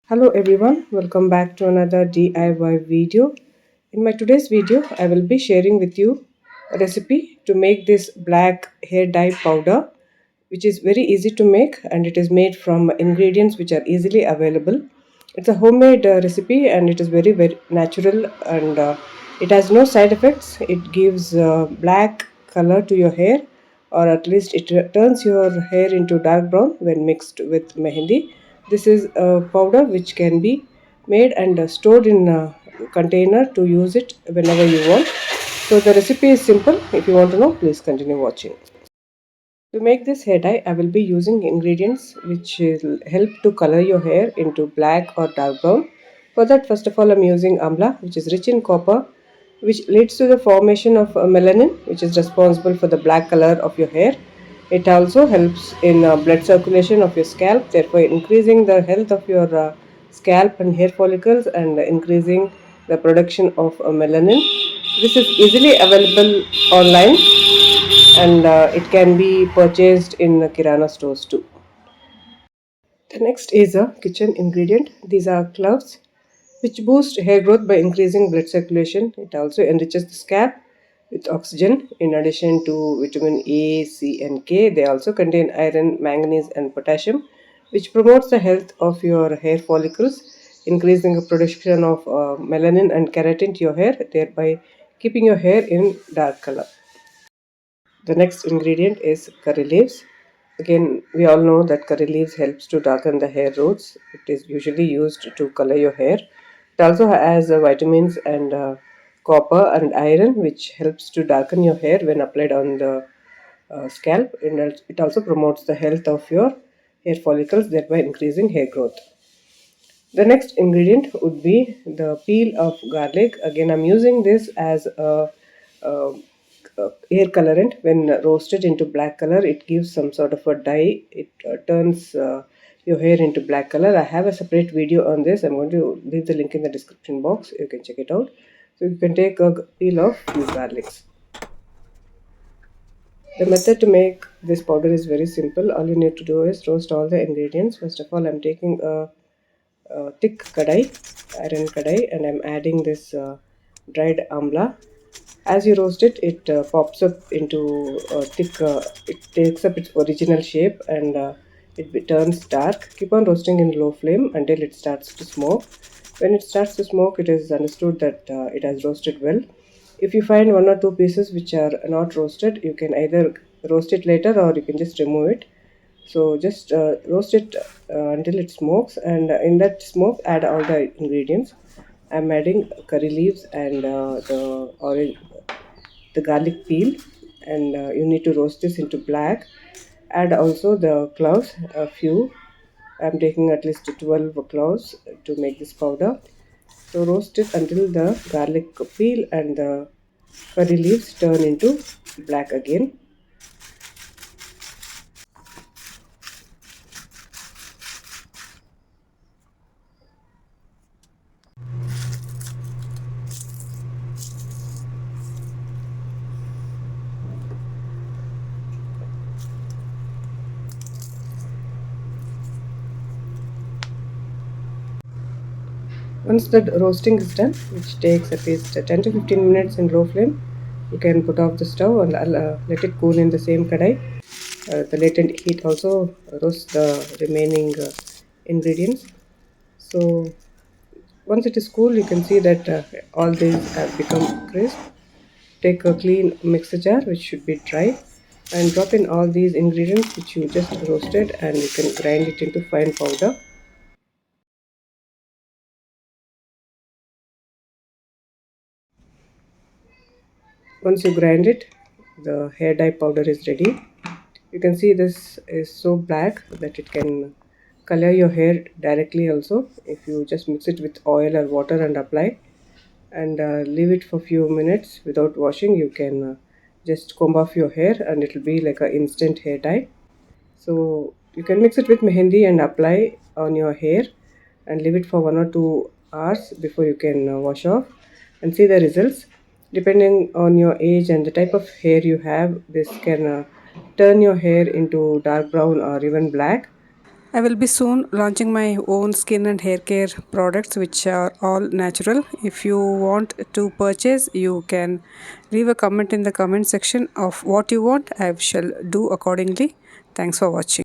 Hello everyone, welcome back to another DIY video. In my today's video, I will be sharing with you a recipe to make this black hair dye powder, which is very easy to make and it is made from ingredients which are easily available. It's a homemade recipe and it is very natural and it has no side effects. It gives black color to your hair, or at least it turns your hair into dark brown when mixed with mehendi. This is a powder which can be made and stored in a container to use it whenever you want. So the recipe is simple. If you want to know, please continue watching. To make this hair dye, I will be using ingredients which will help to color your hair into black or dark brown. For that, first of all, I'm using Amla, which is rich in copper, which leads to the formation of melanin, which is responsible for the black color of your hair. It also helps in blood circulation of your scalp, therefore increasing the health of your scalp and hair follicles and increasing the production of melanin. This is easily available online and it can be purchased in kirana stores too. The next is a kitchen ingredient. These are cloves, which boost hair growth by increasing blood circulation. It also enriches the scalp with oxygen. In addition to vitamin A, C, and K, they also contain iron, manganese, and potassium, which promotes the health of your hair follicles, increasing the production of melanin and keratin to your hair, thereby keeping your hair in dark color. The next ingredient is curry leaves. Again, we all know that curry leaves helps to darken the hair roots. It is usually used to color your hair. It also has vitamins and copper and iron, which helps to darken your hair when applied on the scalp. And it also promotes the health of your hair follicles, thereby increasing hair growth. The next ingredient would be the peel of garlic. Again, I'm using this as a hair colorant. When roasted into black color, it gives some sort of a dye. It turns your hair into black color. I have a separate video on this. I'm going to leave the link in the description box. You can check it out. So you can take a peel of few garlics. The method to make this powder is very simple. All you need to do is roast all the ingredients. First of all, I'm taking a thick kadai, iron kadai, and I'm adding this dried amla. As you roast it, it pops up into a thick, it takes up its original shape and it turns dark. Keep on roasting in low flame until it starts to smoke. When it starts to smoke, it is understood that it has roasted well. If you find one or two pieces which are not roasted, you can either roast it later or you can just remove it. So just roast it until it smokes, and in that smoke add all the ingredients. I'm adding curry leaves and the garlic peel, and you need to roast this into black. Add also the cloves, a few. I'm taking at least 12 cloves to make this powder. So roast it until the garlic peel and the curry leaves turn into black again. Once the roasting is done, which takes at least 10 to 15 minutes in low flame, you can put off the stove and let it cool in the same kadai. The latent heat also roasts the remaining ingredients. So once it is cool, you can see that all these have become crisp. Take a clean mixer jar, which should be dry, and drop in all these ingredients which you just roasted, and you can grind it into fine powder. Once you grind it, the hair dye powder is ready. You can see this is so black that it can color your hair directly also if you just mix it with oil or water and apply and leave it for few minutes without washing. You can just comb off your hair and it will be like an instant hair dye. So you can mix it with mehendi and apply on your hair and leave it for 1 or 2 hours before you can wash off and see the results. Depending on your age and the type of hair you have, this can turn your hair into dark brown or even black. I will be soon launching my own skin and hair care products, which are all natural. If you want to purchase, you can leave a comment in the comment section of what you want. I shall do accordingly. Thanks for watching.